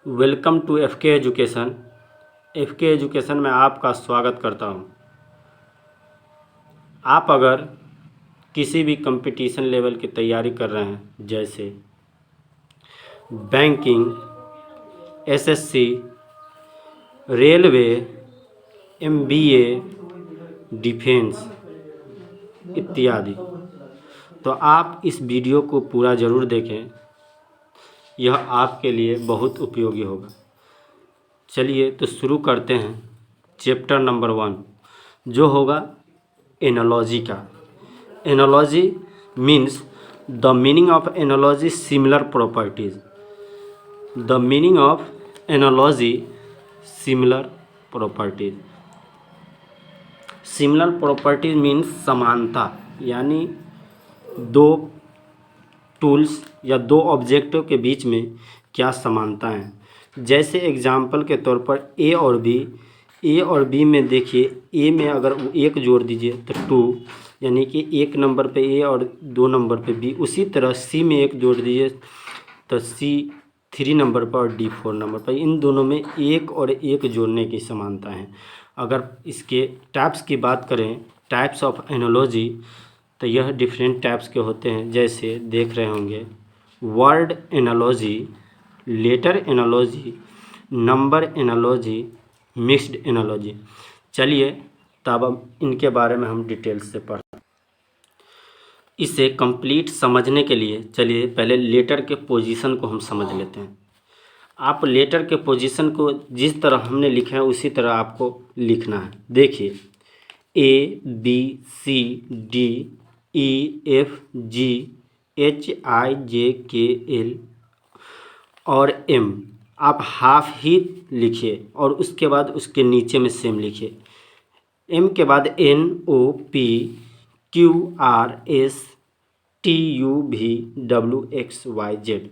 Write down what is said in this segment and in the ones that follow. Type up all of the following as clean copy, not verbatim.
Welcome to FK education. FK education में आपका स्वागत करता हूं। आप अगर किसी भी कंपटीशन लेवल की तैयारी कर रहे हैं, जैसे banking, SSC, railway, MBA, defence इत्यादि, तो आप इस वीडियो को पूरा ज़रूर देखें। यह आपके लिए बहुत उपयोगी होगा। चलिए तो शुरू करते हैं। चैप्टर नंबर 1 जो होगा एनालॉजी का। Analogy means the meaning of analogy similar properties. The meaning of analogy similar properties. Similar properties means समानता, यानी दो टूल्स या दो ऑब्जेक्टों के बीच में क्या समानता है। जैसे एग्जाम्पल के तौर पर ए और बी में देखिए, ए में अगर एक जोड़ दीजिए तो 2, यानी कि 1 नंबर पे ए और 2 नंबर पे बी। उसी तरह सी में एक जोड़ दीजिए तो सी 3 नंबर पर और डी 4 नंबर पर। इन दोनों में 1 और 1 जोड़ने की समानता है। अगर इसके टाइप्स की बात करें, टाइप्स ऑफ एनालॉजी, तो यह डिफरेंट टाइप्स के होते हैं। जैसे देख रहे होंगे, word analogy, letter analogy, number analogy, mixed analogy. चलिए तब अब इनके बारे में हम डिटेल से पढ़ते हैं। इसे कंप्लीट समझने के लिए चलिए पहले लेटर के पोजीशन को हम समझ लेते हैं। आप लेटर के पोजीशन को जिस तरह हमने लिखा है उसी तरह आपको लिखना है। देखिए, A B C D E F G H I J K L और एम आप हाफ ही लिखिए और उसके बाद उसके नीचे में सेम लिखिए। एम के बाद N O P Q R S T U V W X Y Z.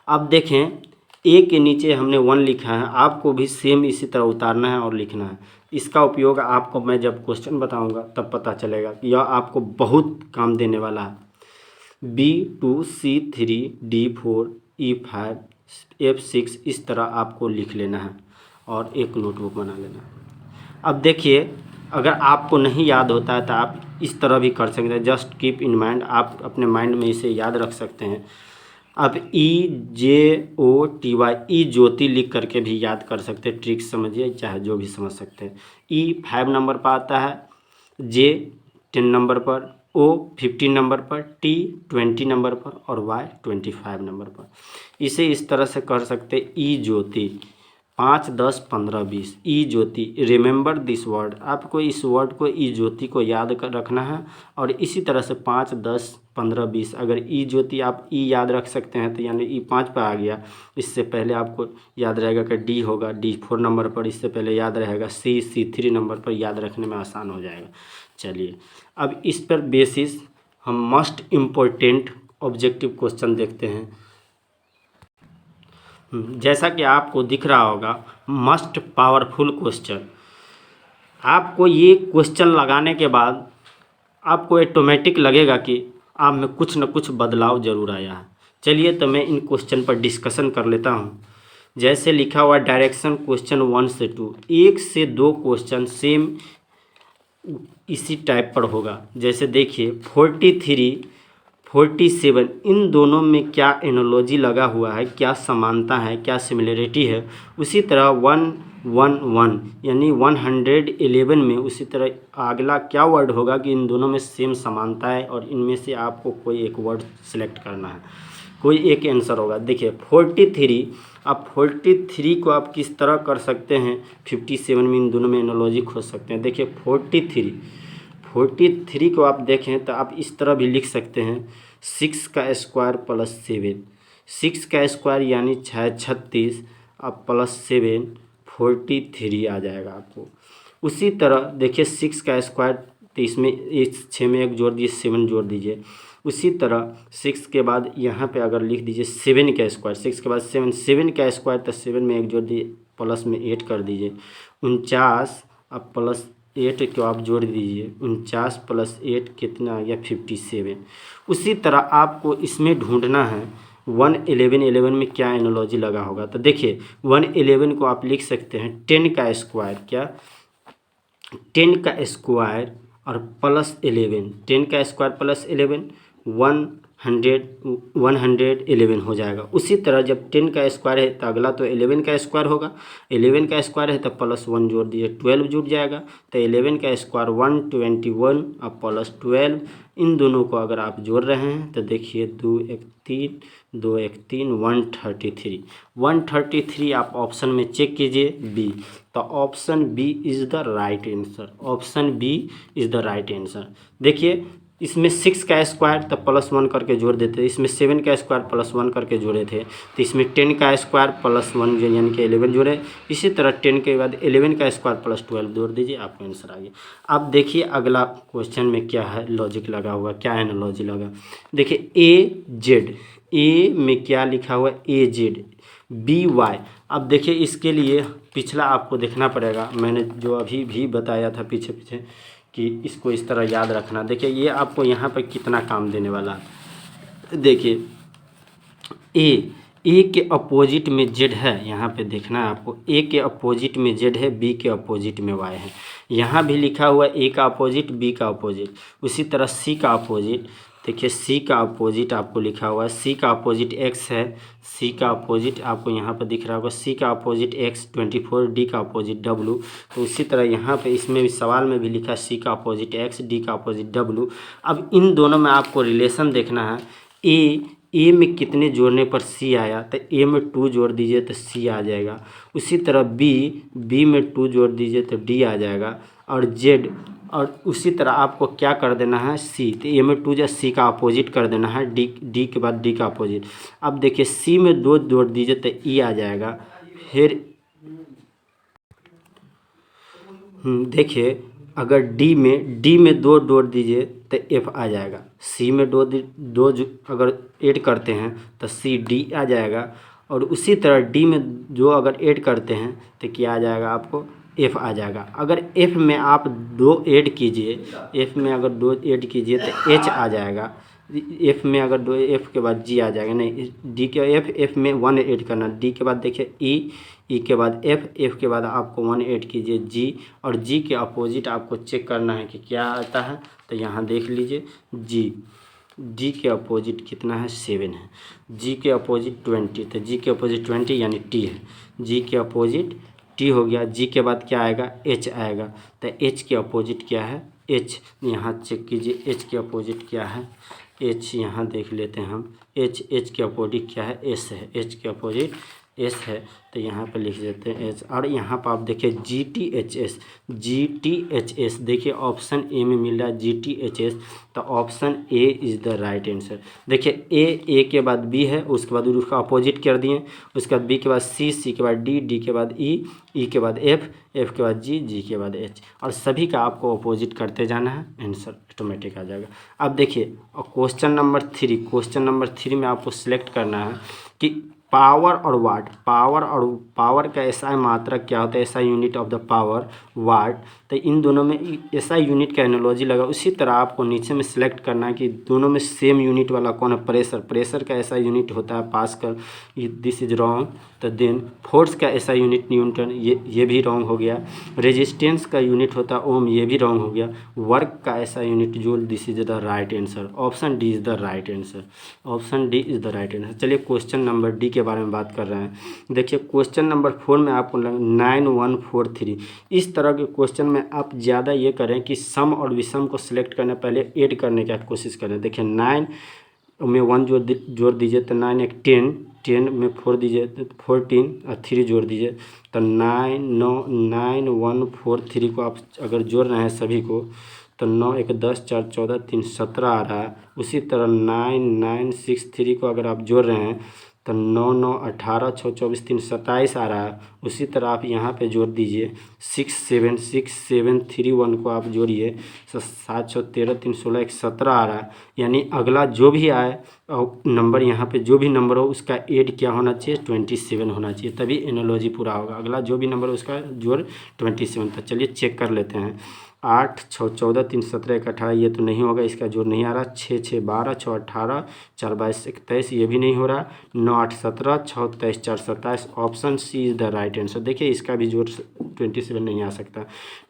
अब देखें, ए के नीचे हमने 1 लिखा है, आपको भी सेम इसी तरह उतारना है और लिखना है। इसका उपयोग आपको मैं जब क्वेश्चन बताऊंगा तब पता चलेगा कि यह आपको बहुत काम देने वाला है। B2 C3 D4 E5 F6 इस तरह आपको लिख लेना है और एक नोटबुक बना लेना है। अब देखिए, अगर आपको नहीं याद होता है तो आप इस तरह भी कर सकते हैं। जस्ट कीप इन माइंड, आप अपने माइंड में इसे याद रख सकते हैं। अब EJOTY ई ज्योति लिख करके भी याद कर सकते हैं। ट्रिक समझिए, चाहे जो भी समझ सकते हैं। E 5 नंबर पर आता है, J 10 नंबर पर, O 15 नंबर पर, T 20 नंबर पर और Y 25 नंबर पर। इसे इस तरह से कर सकते हैं। ई ज्योति 5 10 15 20 ई ज्योति। रिमेंबर दिस वर्ड, आपको इस वर्ड को ई ज्योति को याद कर रखना है। और इसी तरह से 5 10 15 20, अगर ई ज्योति आप ई याद रख सकते हैं तो यानी ई 5 पर आ गया। इससे पहले आपको याद रहेगा कि डी होगा, डी 4 नंबर पर। इससे पहले याद रहेगा सी 3 नंबर पर। याद रखने में आसान हो जाएगा। चलिए अब इस पर बेसिस हम मोस्ट इम्पोर्टेंट ऑब्जेक्टिव क्वेश्चन देखते हैं। जैसा कि आपको दिख रहा होगा, मस्ट पावरफुल क्वेश्चन। आपको ये क्वेश्चन लगाने के बाद आपको ऑटोमेटिक लगेगा कि आप में कुछ न कुछ बदलाव ज़रूर आया है। चलिए तो मैं इन क्वेश्चन पर डिस्कशन कर लेता हूँ। जैसे लिखा हुआ डायरेक्शन क्वेश्चन 1 से 2, 1 से 2 क्वेश्चन सेम इसी टाइप पर होगा। जैसे देखिए 43 47, इन दोनों में क्या एनालॉजी लगा हुआ है, क्या समानता है, क्या सिमिलरिटी है। उसी तरह 111 यानी 111 में उसी तरह अगला क्या वर्ड होगा कि इन दोनों में सेम समानता है और इनमें से आपको कोई एक वर्ड सेलेक्ट करना है, कोई एक आंसर होगा। देखिए 43, अब 43 को आप किस तरह कर सकते हैं, 57 में इन दोनों में एनालॉजी खोज सकते हैं। देखिए 43 को आप देखें तो आप इस तरह भी लिख सकते हैं, 6 का स्क्वायर प्लस 7, 6 का स्क्वायर यानी 36 अब प्लस 7 43 आ जाएगा आपको। उसी तरह देखिए 6 का स्क्वायर, तो इसमें 6 में 1 जोड़ दीजिए, 7 जोड़ दीजिए। उसी तरह 6 के बाद यहाँ पे अगर लिख दीजिए 7 का स्क्वायर, 6 के बाद 7 का स्क्वायर, तो 7 में 1 जोड़ दीजिए, प्लस में 8 कर दीजिए, 49। अब प्लस 8 को आप जोड़ दीजिए, 49 प्लस 8 कितना आ गया, 57। उसी तरह आपको इसमें ढूंढना है 11 में क्या एनालॉजी लगा होगा? तो देखिए 111 को आप लिख सकते हैं 10 का स्क्वायर, क्या 10 का स्क्वायर और प्लस 11, 10 का स्क्वायर प्लस 11 111 हो जाएगा। उसी तरह जब 10 का स्क्वायर है तो अगला तो 11 का स्क्वायर होगा, 11 का स्क्वायर है तो प्लस 1 जोड़ दीजिए 12 जुड़ जाएगा। तो 11 का स्क्वायर 121 और प्लस 12, इन दोनों को अगर आप जोड़ रहे हैं तो देखिए 2 1 3 2 1 3 133, 133 आप ऑप्शन में चेक कीजिए बी। तो option B is the right answer, option B is the right answer. देखिए इसमें 6 का स्क्वायर तो प्लस 1 करके जोड़ देते, इसमें 7 का स्क्वायर प्लस 1 करके जोड़े थे, तो इसमें 10 का स्क्वायर प्लस 1 जो यानी कि 11 जोड़े। इसी तरह 10 के बाद 11 का स्क्वायर प्लस 12 जोड़ दीजिए, आपका आंसर आ गया। अब देखिए अगला क्वेश्चन में क्या है लॉजिक लगा हुआ, क्या एनालॉजी लगा। देखिए ए जेड, ए में क्या लिखा हुआ है ए जेड, बी वाई। अब देखिए इसके लिए पिछला आपको देखना पड़ेगा, मैंने जो अभी भी बताया था पीछे पीछे कि इसको इस तरह याद रखना। देखिए ये आपको यहाँ पर कितना काम देने वाला है। देखिए ए के अपोजिट में जेड है, यहाँ पे देखना है आपको, ए के अपोजिट में जेड है, बी के अपोजिट में वाई है। यहाँ भी लिखा हुआ है ए का अपोजिट बी का अपोजिट, उसी तरह सी का अपोजिट। देखिए सी का अपोजिट आपको लिखा हुआ है, सी का अपोजिट एक्स है, सी का अपोजिट आपको यहाँ पर दिख रहा होगा, सी का अपोजिट एक्स 24, डी का अपोजिट डब्लू। तो उसी तरह यहाँ पे इसमें भी सवाल में भी लिखा है सी का अपोजिट एक्स, डी का अपोजिट डब्लू। अब इन दोनों में आपको रिलेशन देखना है। ए में कितने जोड़ने पर सी आया, तो ए में 2 जोड़ दीजिए तो सी आ जाएगा। उसी तरह बी में 2 जोड़ दीजिए तो डी आ जाएगा, और जेड, और उसी तरह आपको क्या कर देना है सी, तो ए में 2 जो सी का अपोजिट कर देना है, डी के बाद डी का अपोजिट। अब देखिए सी में 2 जोड़ दीजिए तो ई आ जाएगा। फिर देखिए अगर डी में 2 जोड़ दीजिए तो एफ आ जाएगा, सी में दो अगर ऐड करते हैं तो सी डी आ जाएगा, और उसी तरह डी में जो अगर ऐड करते हैं तो क्या आ जाएगा आपको एफ आ जाएगा। अगर एफ में आप 2 ऐड कीजिए, एफ में अगर 2 ऐड कीजिए तो एच आ जाएगा, एफ में अगर 2 एफ के बाद जी आ जाएगा, नहीं डी के एफ में 1 ऐड करना, डी के बाद देखिए ई के बाद एफ के बाद आपको 1 ऐड कीजिए जी, और जी के अपोजिट आपको चेक करना है कि क्या आता है। तो यहाँ देख लीजिए जी के अपोजिट कितना है 7 है, जी के अपोजिट 20, तो जी के अपोजिट 20 यानी टी है, जी के अपोजिट टी हो गया। जी के बाद क्या आएगा एच आएगा, तो एच के अपोजिट क्या है एच, यहाँ चेक कीजिए एच के अपोजिट क्या है एच, यहाँ देख लेते हैं हम एच के अपोजिट क्या है एस है, एच के अपोजिट एस है, तो यहाँ पर लिख देते हैं एच। और यहाँ पर आप देखिए जी टी एच एस, देखिए ऑप्शन ए में मिल रहा है जी टी एच एस, तो option A is the right answer. देखिए ए के बाद बी है, उसके बाद उसका अपोजिट कर दिए, उसके बाद बी के बाद सी के बाद डी के बाद ई के बाद एफ के बाद जी के बाद एच, और सभी का आपको अपोजिट करते जाना है, आंसर ऑटोमेटिक आ जाएगा। अब देखिए क्वेश्चन नंबर 3 में आपको सिलेक्ट करना है कि पावर और वाट, पावर का एसआई मात्रक क्या होता है, SI unit of the power watt, तो इन दोनों में एसआई यूनिट का एनालॉजी लगा। उसी तरह आपको नीचे में सिलेक्ट करना है कि दोनों में सेम यूनिट वाला कौन है, प्रेशर का एसआई यूनिट होता है पास्कल, दिस इज रॉन्ग। तो देन फोर्स का एसआई यूनिट न्यूटन, ये भी रॉन्ग हो गया। रेजिस्टेंस का यूनिट होता है ओम, ये भी रॉन्ग हो गया। वर्क का SI unit joule, this is the right answer, option D is the right answer, option D is the right answer. चलिए क्वेश्चन नंबर डी के बारे में बात कर रहे हैं। देखिए क्वेश्चन नंबर 4 में आपको 9143, इस तरह के क्वेश्चन में आप ज़्यादा ये करें कि सम और विषम को सिलेक्ट करने पहले ऐड करने की कोशिश करें। देखिए 9 में 1 जोड़ दीजिए तो 9 एक 10 में 4 दीजिए तो 14 और 3 जोड़ दीजिए तो 9143 को आप अगर जोड़ रहे हैं सभी को तो 9 एक 10 4 14 3 17 आ रहा है। उसी तरह 9963 को अगर आप जोड़ रहे हैं तो 9 9 18 6 24 3 27 आ रहा है। उसी तरह आप यहाँ पे जोड़ दीजिए 6731 को आप जोड़िए 7 6 13 3 16 1 17 आ रहा है। यानी अगला जो भी आए नंबर, यहाँ पे जो भी नंबर हो उसका ऐड क्या होना चाहिए 27 होना चाहिए, तभी एनालॉजी पूरा होगा। अगला जो भी नंबर उसका जोड़ 27। तो चलिए चेक कर लेते हैं। 8 6 14 3 17 1 18 ये तो नहीं होगा, इसका जोड़ नहीं आ रहा। 6 6 12 6 18 4 22 21 ये भी नहीं हो रहा। 9 8 17 6 23 4 27 option C is the right answer. देखिए इसका भी जोड़ 27 नहीं आ सकता।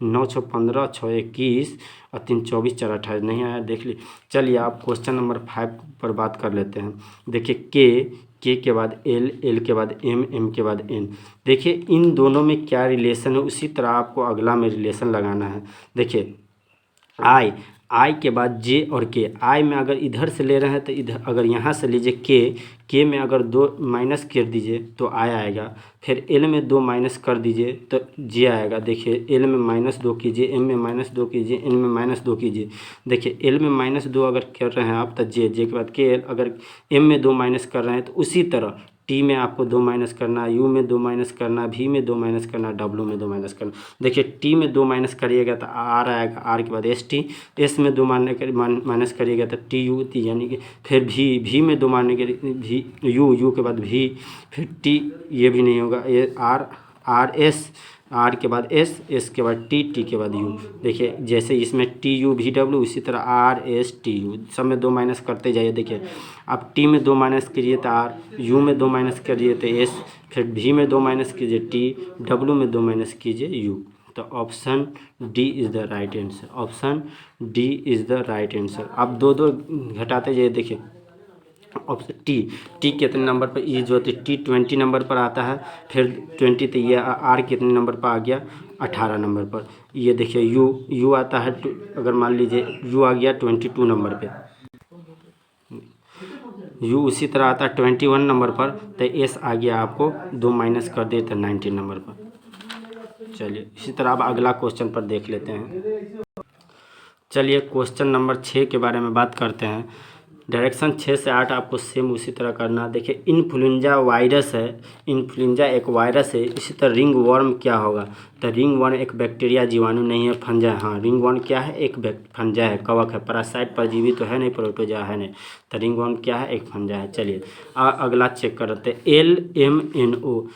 9 6 15 6 21 और 3 24 4 28 नहीं आया, देख ली। चलिए आप क्वेश्चन नंबर 5 पर बात कर लेते हैं। देखिए के के बाद एल, एल के बाद एम, एम के बाद एन। देखिए इन दोनों में क्या रिलेशन है, उसी तरह आपको अगला में रिलेशन लगाना है। देखिए आई के बाद जे और के। आई में अगर इधर से ले रहे हैं तो इधर, अगर यहाँ से लीजिए के में अगर 2 माइनस कर दीजिए तो आई आएगा। फिर एल में 2 माइनस कर दीजिए तो जे आएगा। देखिए एल में -2 कीजिए, एम में -2 कीजिए, एन में -2 कीजिए। देखिए एल में -2 अगर कर रहे हैं आप तो जे के बाद के एल, अगर एम में 2 माइनस कर रहे हैं तो उसी तरह टी में आपको 2 माइनस करना, यू में 2 माइनस करना, वी में 2 माइनस करना, डब्ल्यू में 2 माइनस करना। देखिए टी में 2 माइनस करिएगा तो आर आएगा, आर के बाद एस टी, एस में 2 माइनस करिएगा तो टी यू, यानी कि फिर वी में 2 मारने के वी, यू के बाद वी, फिर टी, ये भी नहीं होगा, ये आर एस, आर के बाद एस के बाद टी के बाद यू। देखिए जैसे इसमें टी यू वी डब्ल्यू, इसी तरह आर एस टी यू, सब में 2 माइनस करते जाइए। देखिए आप टी में 2 माइनस कीजिए तो आर, यू में 2 माइनस करिए तो एस, फिर वी में 2 माइनस कीजिए टी, डब्ल्यू में 2 माइनस कीजिए यू। तो option D is the right answer. Option D is the right answer. आप 2 घटाते जाइए। देखिए ऑप्शन टी कितने नंबर पर, ये जो टी 20 नंबर पर आता है, फिर 20 तो ये आर कितने नंबर पर आ गया, 18 नंबर पर। ये देखिए यू आता है, अगर मान लीजिए यू आ गया 22 नंबर पे, यू उसी तरह आता है 21 नंबर पर, तो एस आ गया आपको 2 माइनस कर देते 19 नंबर पर। चलिए इसी तरह अब अगला क्वेश्चन पर देख लेते हैं। चलिए क्वेश्चन नंबर 6 के बारे में बात करते हैं। डायरेक्शन 6 से 8 आपको सेम उसी तरह करना है। देखिए इन्फ्लुएंजा वायरस है, इन्फ्लुएंजा एक वायरस है। इसी तरह रिंग वर्म क्या होगा, तो रिंग वर्म एक बैक्टीरिया, जीवाणु नहीं है, फंजा है। हाँ रिंग वर्म क्या है, एक फंजा है, कवक है, पैरासाइट परजीवी तो है नहीं, प्रोटोजोआ है नहीं, तो रिंग वर्म क्या है, एक फंजा है। चलिए अगला चेक करते हैं। LMNO,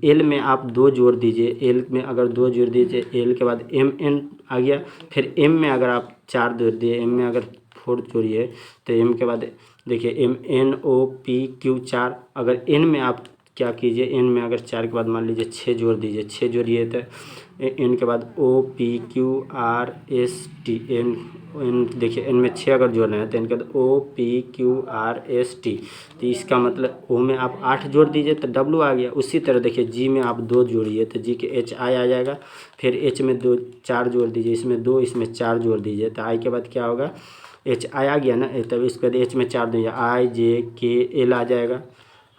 एल में आप 2 जोड़ दीजिए, एल में अगर 2 जोड़ दीजिए, एल के बाद MN आ गया। फिर एम में अगर आप 4 जोड़ दिए, एम में अगर 4 जोड़िए तो एम के बाद देखिए MNOPQ 4। अगर एन में आप क्या कीजिए, एन में अगर 4 के बाद मान लीजिए 6 जोड़ दीजिए, 6 जोड़िए तो एन के बाद OPQRST, एन देखिए एन में 6 अगर जोड़ना है तो एन के बाद OPQRST, तो इसका मतलब ओ में आप 8 जोड़ दीजिए तो डब्ल्यू आ गया। उसी तरह देखिए जी में आप 2 जोड़िए तो जी के HI आ जाएगा। फिर एच में 4 जोड़ दीजिए, इसमें 2, इसमें 4 जोड़ दीजिए तो आई के बाद क्या होगा, HI आ गया ना, तब इसके बाद एच में 4 दीजिए, IJKL आ जाएगा।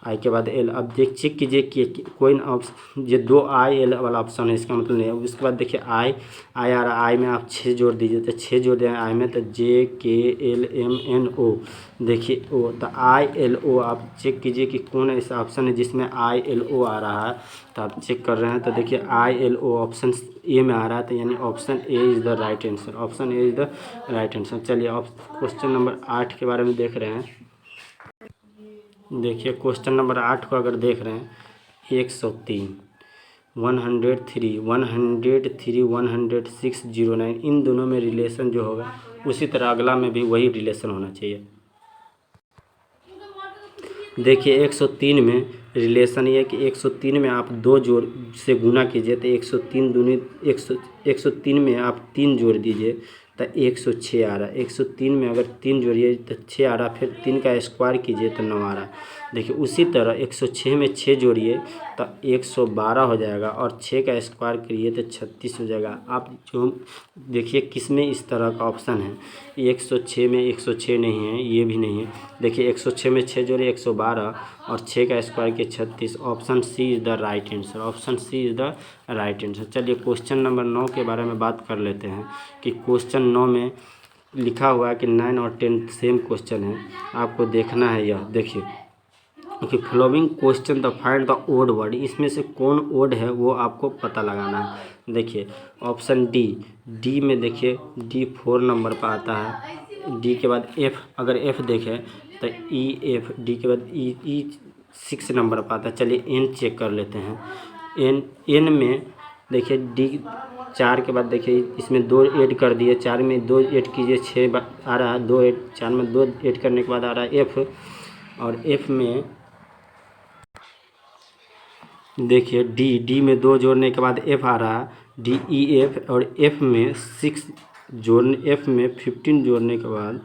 आई के बाद एल। अब चेक कीजिए कि कोई ऑप्शन, ये 2 IL वाला ऑप्शन है, इसका मतलब नहीं है। उसके बाद देखिए आई आ रहा, आई में आप 6 जोड़ दीजिए तो 6 जोड़ दें आई में तो JKLMNO, देखिए ओ, तो ILO आप चेक कीजिए कि कौन ऐसा ऑप्शन है जिसमें ILO आ रहा है। तो आप चेक कर रहे हैं तो देखिए ILO ऑप्शन ए में आ रहा है, तो यानी option A is the right answer. Option A is the right answer. चलिए आप क्वेश्चन नंबर 8 के बारे में देख रहे हैं। देखिए क्वेश्चन नंबर 8 को अगर देख रहे हैं, 103, 103, 10609, इन दोनों में रिलेशन जो होगा उसी तरह अगला में भी वही रिलेशन होना चाहिए। देखिए 103 में रिलेशन ये है कि 103 में आप 2 जोड़ से गुना कीजिए तो 103 दूनी 103 में आप 3 जोड़ दीजिए तो 106 आ रहा है। 103 में अगर 3 जोड़िए तो 6 आ रहा, फिर 3 का स्क्वायर कीजिए तो 9 आ रहा। देखिए उसी तरह 106 में 6 जोड़िए तो 112 हो जाएगा, और 6 का स्क्वायर करिए तो 36 हो जाएगा। आप जो देखिए किस में इस तरह का ऑप्शन है, 106 में 106 नहीं है, ये भी नहीं है। देखिए 106 में 6 जोड़िए 112, और 6 का स्क्वायर के 36। Option C is the right answer. Option C is the right answer. चलिए क्वेश्चन नंबर 9 के बारे में बात कर लेते हैं कि क्वेश्चन 9 में लिखा हुआ है कि 9 और 10 सेम क्वेश्चन है, आपको देखना है यह। देखिए कि following question the find the odd word, इसमें से कौन ओड है वो आपको पता लगाना है। देखिए ऑप्शन डी में देखिए डी 4 नंबर पर आता है, डी के बाद एफ, अगर एफ देखें तो EF, डी के बाद ई 6 नंबर पर आता है। चलिए एन चेक कर लेते हैं। एन में देखिए डी 4 के बाद देखिए इसमें 2 ऐड कर दिए, 4 में 2 ऐड कीजिए 6 आ रहा है, 2 ऐड 4 में 2 ऐड करने के बाद आ रहा है एफ, और एफ में देखिए डी में 2 जोड़ने के बाद एफ आ रहा है, डी ई एफ, और एफ में 6 जोड़ने, एफ में 15 जोड़ने के बाद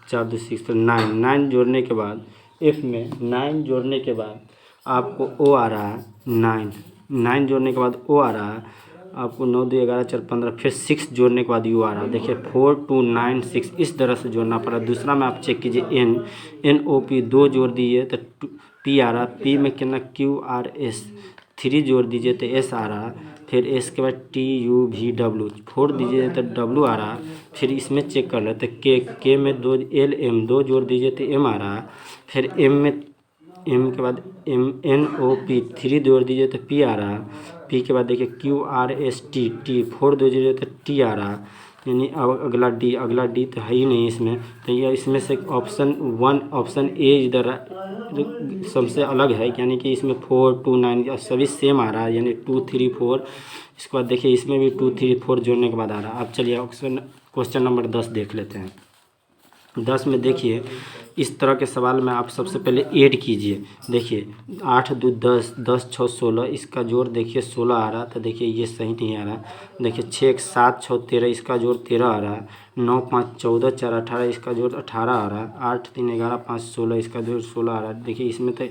4 2 6 तो 9 जोड़ने के बाद एफ में 9 जोड़ने के बाद आपको ओ आ रहा है 9 जोड़ने के बाद ओ आ रहा है आपको 9 2 11 4 15, फिर 6 जोड़ने के बाद यू आ रहा है। देखिए 4 2 9 6 इस तरह से जोड़ना पड़ा। दूसरा में आप चेक कीजिए एन ओ पी 2 जोड़ दीजिए तो पी आ रहा, पी में कितना क्यू आर एस 3 जोड़ दीजिए तो एस आ रहा, फिर एस के बाद टी यू वी डब्ल्यू 4 दीजिए तो डब्ल्यू आ रहा, फिर इसमें चेक कर लेते के में 2 एल एम 2 जोड़ दीजिए तो एम आ रहा, फिर एम के बाद एम एन ओ पी 3 जोड़ दीजिए तो पी आ रहा, पी के बाद देखिए क्यू आर एस टी 4 दो दीजिए तो टी आ रहा, यानी अगला डी तो है ही नहीं इसमें, तो ये इसमें से ऑप्शन ए इधर सबसे अलग है, यानी कि इसमें 4 2 9 सभी सेम आ रहा है, यानी 2 3 4। इसके बाद देखिए इसमें भी 2 3 4 जोड़ने के बाद आ रहा है। अब चलिए क्वेश्चन नंबर 10 देख लेते हैं। 10 में देखिए इस तरह के सवाल में आप सबसे पहले ऐड कीजिए। देखिए 8 2 10 10 6 16 इसका जोड़ देखिए 16 आ रहा, तो देखिए ये सही नहीं आ रहा। देखिए 6 1 7 6 13 इसका जोड़ 13 आ रहा, 9 5 14 4 18 इसका जोड़ 18 आ रहा, 8 3 11 5 16 इसका जोड़ 16 आ रहा। देखिए इसमें तो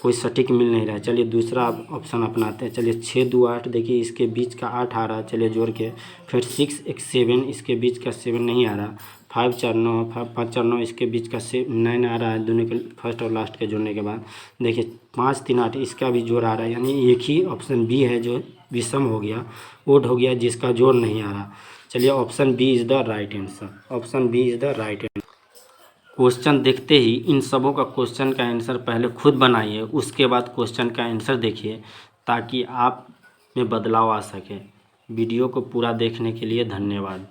कोई सटीक मिल नहीं रहा है। चलिए दूसरा ऑप्शन अपनाते हैं। चलिए 6 2 8 देखिए इसके बीच का 8 आ रहा, चलिए जोड़ के। फिर 6 1 7 इसके बीच का 7 नहीं आ रहा। 5 4 9 5 4 9 इसके बीच का 9 आ रहा है, दोनों के फर्स्ट और लास्ट के जोड़ने के बाद। देखिए 5 3 8 इसका भी जोड़ आ रहा है, यानी एक ही ऑप्शन बी है जो विषम हो गया, ओड हो गया, जिसका जोड़ नहीं आ रहा। चलिए option B is the right answer. Option B is the right answer. Question देखते ही इन सबों का क्वेश्चन का आंसर पहले खुद बनाइए, उसके बाद क्वेश्चन का आंसर देखिए, ताकि आप में बदलाव आ सके। वीडियो को पूरा देखने के लिए धन्यवाद।